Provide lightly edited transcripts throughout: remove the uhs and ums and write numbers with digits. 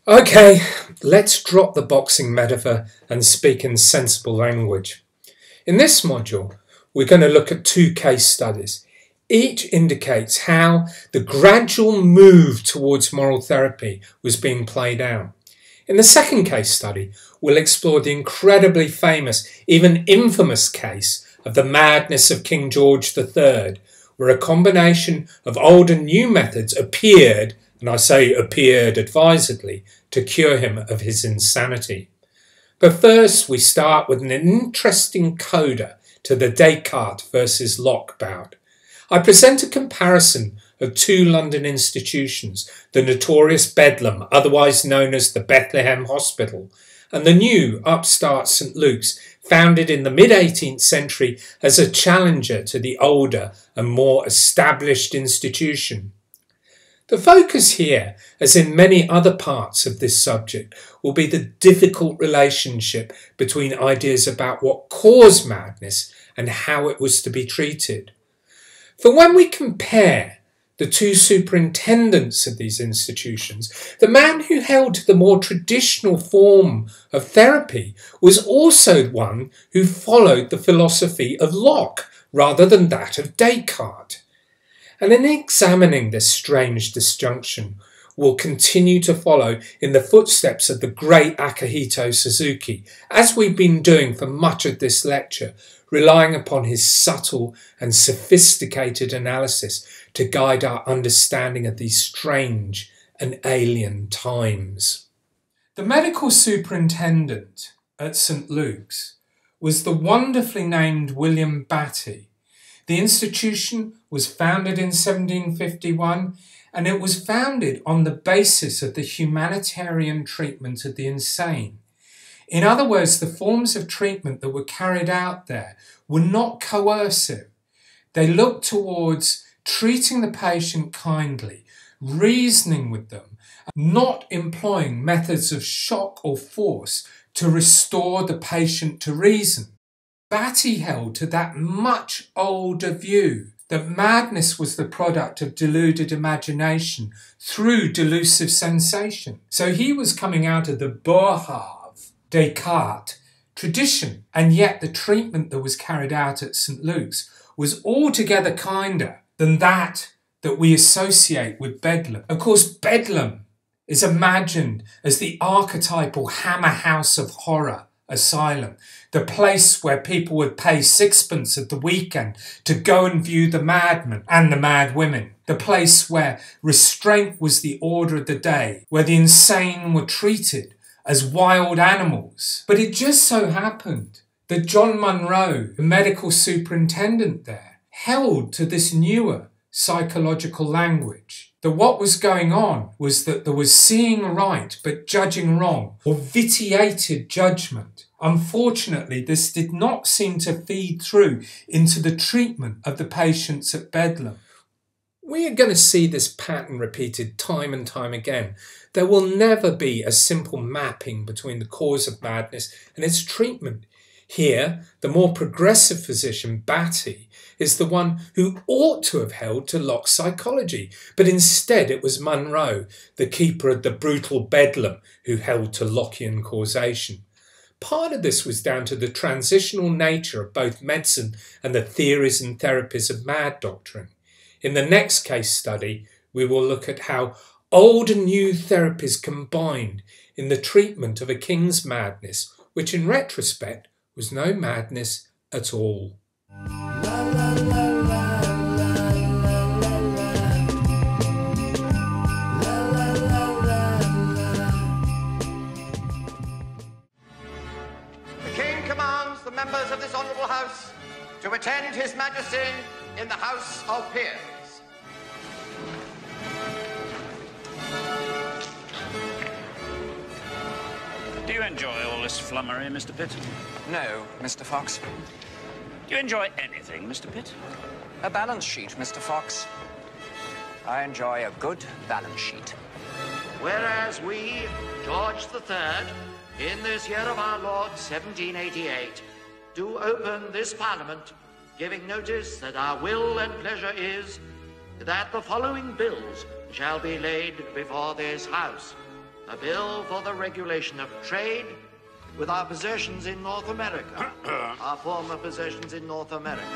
Okay, let's drop the boxing metaphor and speak in sensible language. In this module, we're going to look at two case studies. Each indicates how the gradual move towards moral therapy was being played out. In the second case study, we'll explore the incredibly famous, even infamous case of the madness of King George III, where a combination of old and new methods appeared, and I say appeared advisedly, to cure him of his insanity. But first, we start with an interesting coda to the Descartes versus Locke bout. I present a comparison of two London institutions, the notorious Bedlam, otherwise known as the Bethlehem Hospital, and the new upstart St Luke's, founded in the mid-18th century as a challenger to the older and more established institution. The focus here, as in many other parts of this subject, will be the difficult relationship between ideas about what caused madness and how it was to be treated. For when we compare the two superintendents of these institutions, the man who held to the more traditional form of therapy was also one who followed the philosophy of Locke rather than that of Descartes. And in examining this strange disjunction, we'll continue to follow in the footsteps of the great Akihito Suzuki, as we've been doing for much of this lecture, relying upon his subtle and sophisticated analysis to guide our understanding of these strange and alien times. The medical superintendent at St Luke's was the wonderfully named William Batty. The institution was founded in 1751, and it was founded on the basis of the humanitarian treatment of the insane. In other words, the forms of treatment that were carried out there were not coercive. They looked towards treating the patient kindly, reasoning with them, not employing methods of shock or force to restore the patient to reason. Batty held to that much older view that madness was the product of deluded imagination through delusive sensation. So he was coming out of the Boerhaave, Descartes tradition, and yet the treatment that was carried out at St Luke's was altogether kinder than that we associate with Bedlam. Of course, Bedlam is imagined as the archetypal hammer house of horror asylum, the place where people would pay sixpence at the weekend to go and view the madmen and the mad women, the place where restraint was the order of the day, where the insane were treated as wild animals. But it just so happened that John Munro, the medical superintendent there, held to this newer psychological language. That what was going on was that there was seeing right but judging wrong, or vitiated judgment. Unfortunately, this did not seem to feed through into the treatment of the patients at Bedlam. We are going to see this pattern repeated time and time again. There will never be a simple mapping between the cause of madness and its treatment. Here, the more progressive physician, Batty, is the one who ought to have held to Locke's psychology, but instead it was Munro, the keeper of the brutal Bedlam, who held to Lockean causation. Part of this was down to the transitional nature of both medicine and the theories and therapies of mad doctrine. In the next case study, we will look at how old and new therapies combined in the treatment of a king's madness, which in retrospect was no madness at all. The King commands the members of this honourable House to attend His Majesty in the House of Peers. Do you enjoy all this flummery, Mr. Pitt? No, Mr. Fox. Do you enjoy anything, Mr. Pitt? A balance sheet, Mr. Fox. I enjoy a good balance sheet. Whereas we, George III, in this year of our Lord 1788, do open this Parliament, giving notice that our will and pleasure is that the following bills shall be laid before this House. a bill for the regulation of trade with our possessions in North America, our former possessions in North America.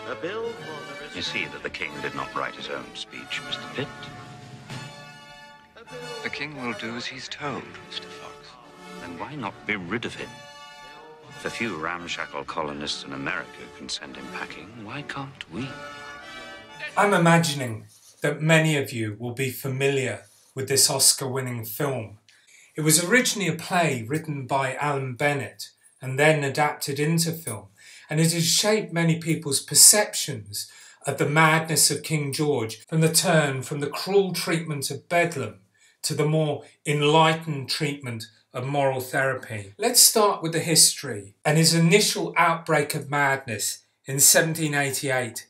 A bill for the... You see that the king did not write his own speech, Mr. Pitt. The king will do as he's told, Mr. Fox. Then why not be rid of him? If a few ramshackle colonists in America can send him packing, why can't we? I'm imagining that many of you will be familiar with this Oscar-winning film. It was originally a play written by Alan Bennett and then adapted into film, and it has shaped many people's perceptions of the madness of King George from the cruel treatment of Bedlam to the more enlightened treatment of moral therapy. Let's start with the history and his initial outbreak of madness in 1788-89.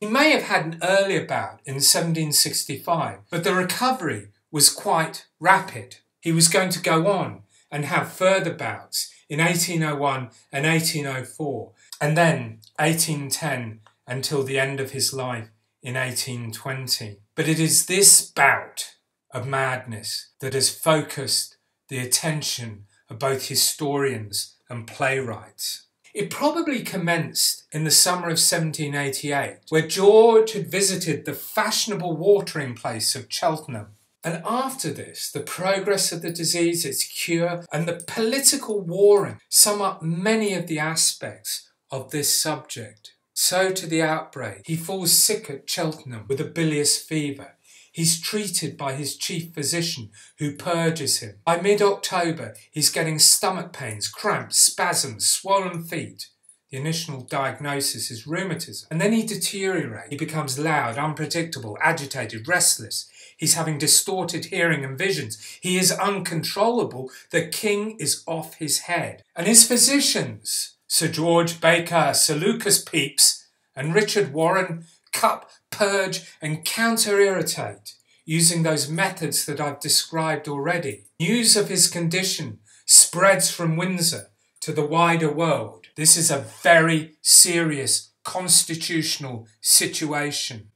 He may have had an earlier bout in 1765, but the recovery was quite rapid. He was going to go on and have further bouts in 1801 and 1804, and then 1810 until the end of his life in 1820. But it is this bout of madness that has focused the attention of both historians and playwrights. It probably commenced in the summer of 1788, where George had visited the fashionable watering place of Cheltenham. And after this, the progress of the disease, its cure, and the political warring sum up many of the aspects of this subject. So to the outbreak. He falls sick at Cheltenham with a bilious fever. He's treated by his chief physician, who purges him. By mid-October, he's getting stomach pains, cramps, spasms, swollen feet. The initial diagnosis is rheumatism. And then he deteriorates. He becomes loud, unpredictable, agitated, restless. He's having distorted hearing and visions. He is uncontrollable. The king is off his head. And his physicians, Sir George Baker, Sir Lucas Pepys, and Richard Warren, cup, purge and counter-irritate, using those methods that I've described already. News of his condition spreads from Windsor to the wider world. This is a very serious constitutional situation.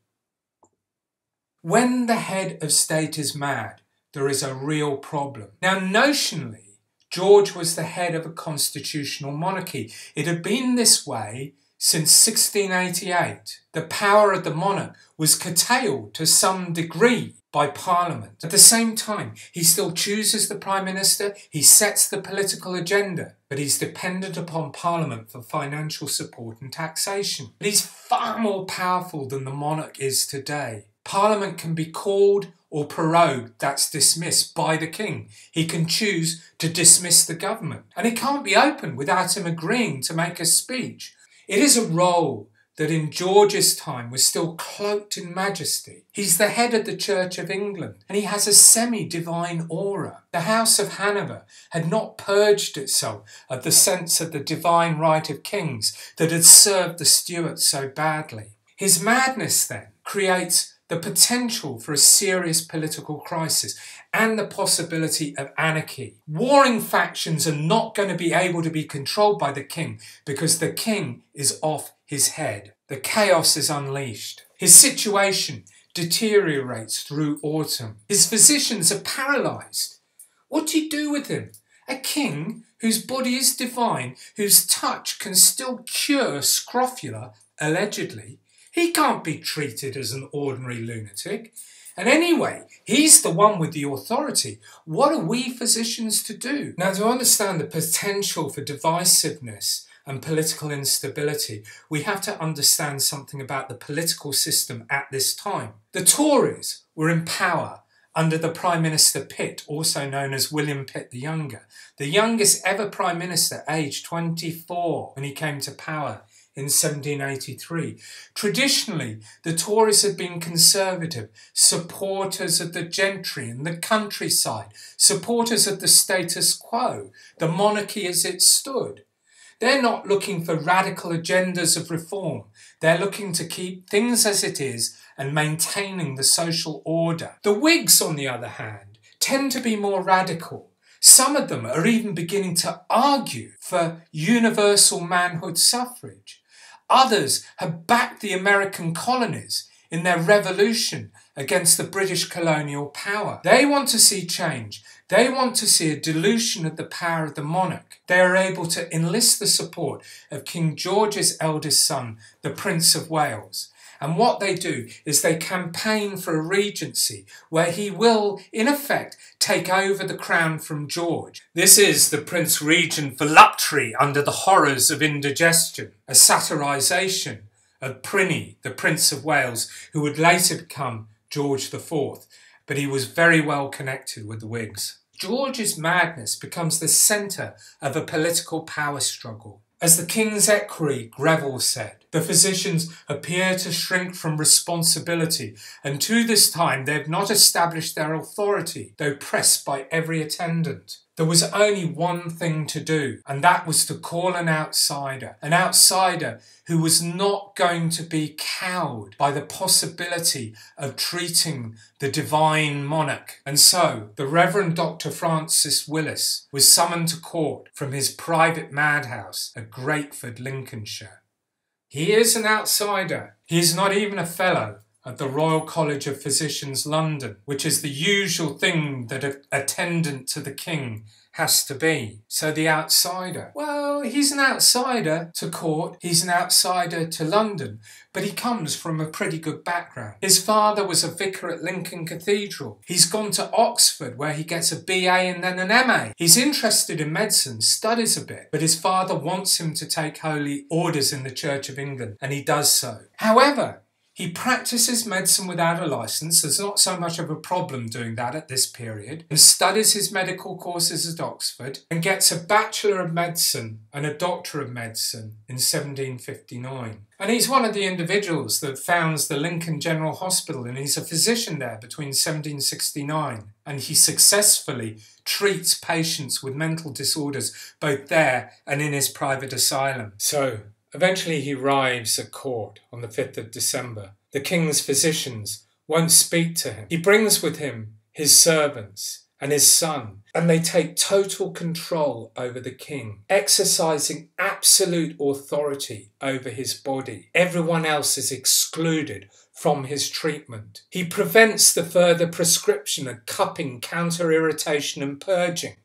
When the head of state is mad, there is a real problem. Now, notionally, George was the head of a constitutional monarchy. It had been this way since 1688. The power of the monarch was curtailed to some degree by Parliament. At the same time, he still chooses the Prime Minister, he sets the political agenda, but he's dependent upon Parliament for financial support and taxation. But he's far more powerful than the monarch is today. Parliament can be called or prorogued, that's dismissed, by the king. He can choose to dismiss the government, and it can't be opened without him agreeing to make a speech. It is a role that in George's time was still cloaked in majesty. He's the head of the Church of England, and he has a semi-divine aura. The House of Hanover had not purged itself of the sense of the divine right of kings that had served the Stuarts so badly. His madness, then, creates the potential for a serious political crisis and the possibility of anarchy. Warring factions are not going to be able to be controlled by the king because the king is off his head. The chaos is unleashed. His situation deteriorates through autumn. His physicians are paralysed. What do you do with him? A king whose body is divine, whose touch can still cure scrofula, allegedly. He can't be treated as an ordinary lunatic. And anyway, he's the one with the authority. What are we physicians to do? Now, to understand the potential for divisiveness and political instability, we have to understand something about the political system at this time. The Tories were in power under the Prime Minister Pitt, also known as William Pitt the Younger, the youngest ever Prime Minister, aged 24, when he came to power in 1783. Traditionally, the Tories had been conservative, supporters of the gentry and the countryside, supporters of the status quo, the monarchy as it stood. They're not looking for radical agendas of reform. They're looking to keep things as it is and maintaining the social order. The Whigs, on the other hand, tend to be more radical. Some of them are even beginning to argue for universal manhood suffrage. Others have backed the American colonies in their revolution against the British colonial power. They want to see change. They want to see a dilution of the power of the monarch. They are able to enlist the support of King George's eldest son, the Prince of Wales. And what they do is they campaign for a regency where he will, in effect, take over the crown from George. This is the Prince Regent voluptuary under the horrors of indigestion, a satirisation of Prinny, the Prince of Wales, who would later become George IV, but he was very well connected with the Whigs. George's madness becomes the centre of a political power struggle. As the King's Equerry Greville said, the physicians appear to shrink from responsibility, and to this time they have not established their authority, though pressed by every attendant. There was only one thing to do, and that was to call an outsider who was not going to be cowed by the possibility of treating the divine monarch. And so the Reverend Dr. Francis Willis was summoned to court from his private madhouse at Grateford, Lincolnshire. He is an outsider. He is not even a fellow at the Royal College of Physicians, London, which is the usual thing that an attendant to the king has to be. So the outsider, well, he's an outsider to court, he's an outsider to London, but he comes from a pretty good background. His father was a vicar at Lincoln Cathedral. He's gone to Oxford where he gets a BA and then an MA. He's interested in medicine, studies a bit, but his father wants him to take holy orders in the Church of England, and he does so. However, he practices medicine without a licence. There's not so much of a problem doing that at this period. And studies his medical courses at Oxford and gets a Bachelor of Medicine and a Doctor of Medicine in 1759. And he's one of the individuals that founds the Lincoln General Hospital, and he's a physician there between 1769. And he successfully treats patients with mental disorders both there and in his private asylum. So eventually he arrives at court on the 5th of December. The king's physicians won't speak to him. He brings with him his servants and his son, and they take total control over the king, exercising absolute authority over his body. Everyone else is excluded from his treatment. He prevents the further prescription of cupping, counter-irritation and purging,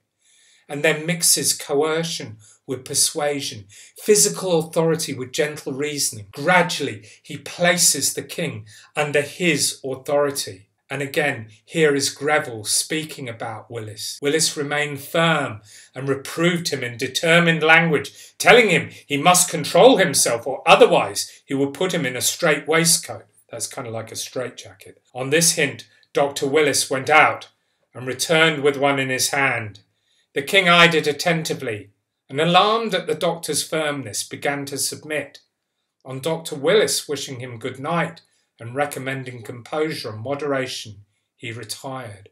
and then mixes coercion with persuasion, physical authority with gentle reasoning. Gradually, he places the king under his authority. And again, here is Greville speaking about Willis. Willis remained firm and reproved him in determined language, telling him he must control himself or otherwise he would put him in a strait waistcoat. That's kind of like a straitjacket. On this hint, Dr. Willis went out and returned with one in his hand. The king eyed it attentively, and alarmed at the doctor's firmness, began to submit. On Dr. Willis wishing him good night and recommending composure and moderation, he retired.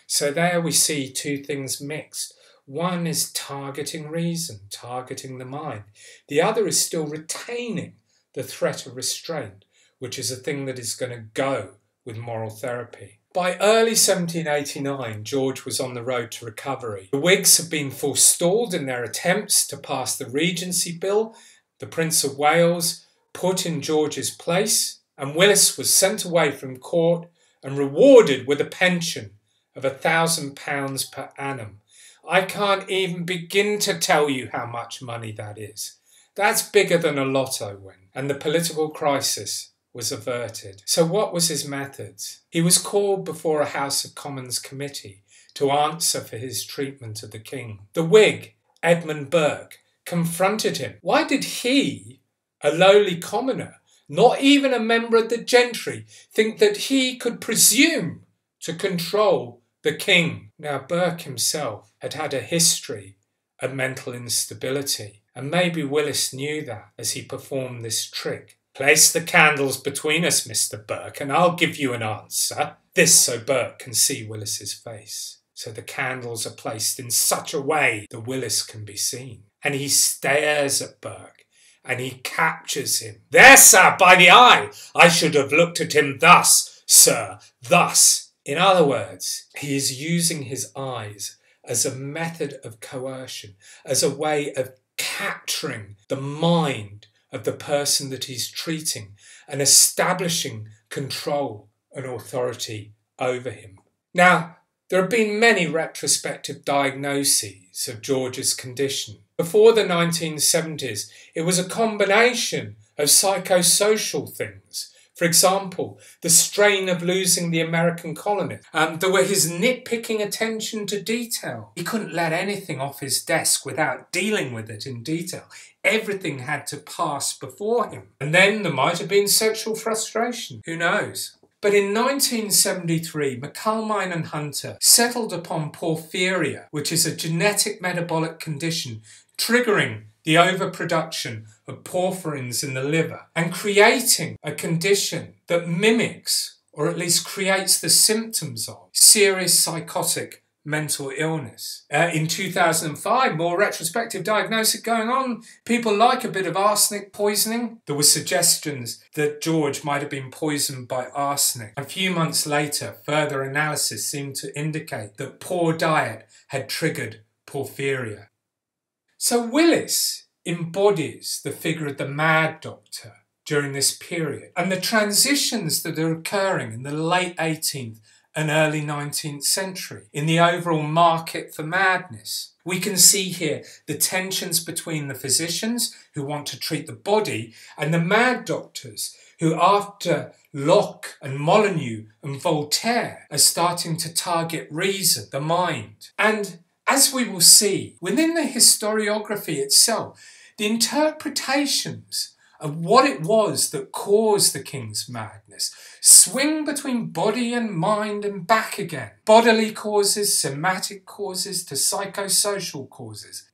So there we see two things mixed. One is targeting reason, targeting the mind. The other is still retaining the threat of restraint, which is a thing that is going to go with moral therapy. By early 1789, George was on the road to recovery. The Whigs had been forestalled in their attempts to pass the Regency Bill. The Prince of Wales put in George's place, and Willis was sent away from court and rewarded with a pension of £1,000 per annum. I can't even begin to tell you how much money that is. That's bigger than a lotto win. And the political crisis was averted. So what was his methods? He was called before a House of Commons committee to answer for his treatment of the king. The Whig, Edmund Burke, confronted him. Why did he, a lowly commoner, not even a member of the gentry, think that he could presume to control the king? Now, Burke himself had had a history of mental instability, and maybe Willis knew that as he performed this trick. Place the candles between us, Mr. Burke, and I'll give you an answer. This so Burke can see Willis's face. So the candles are placed in such a way that Willis can be seen. And he stares at Burke, and he captures him. There, sir, by the eye! I should have looked at him thus, sir, thus. In other words, he is using his eyes as a method of coercion, as a way of capturing the mind of the person that he's treating and establishing control and authority over him. Now, there have been many retrospective diagnoses of George's condition. Before the 1970s, it was a combination of psychosocial things. For example, the strain of losing the American colonists. There were his nitpicking attention to detail. He couldn't let anything off his desk without dealing with it in detail. Everything had to pass before him. And then there might have been sexual frustration. Who knows? But in 1973, McCalmine and Hunter settled upon porphyria, which is a genetic metabolic condition triggering the overproduction of porphyrins in the liver and creating a condition that mimics, or at least creates the symptoms of, serious psychotic mental illness. In 2005, more retrospective diagnosis going on. People like a bit of arsenic poisoning. There were suggestions that George might have been poisoned by arsenic. A few months later, further analysis seemed to indicate that poor diet had triggered porphyria. So Willis embodies the figure of the mad doctor during this period and the transitions that are occurring in the late 18th and early 19th century in the overall market for madness. We can see here the tensions between the physicians who want to treat the body and the mad doctors who, after Locke and Molyneux and Voltaire, are starting to target reason, the mind. And as we will see, within the historiography itself, the interpretations of what it was that caused the king's madness swing between body and mind and back again. Bodily causes, somatic causes to psychosocial causes.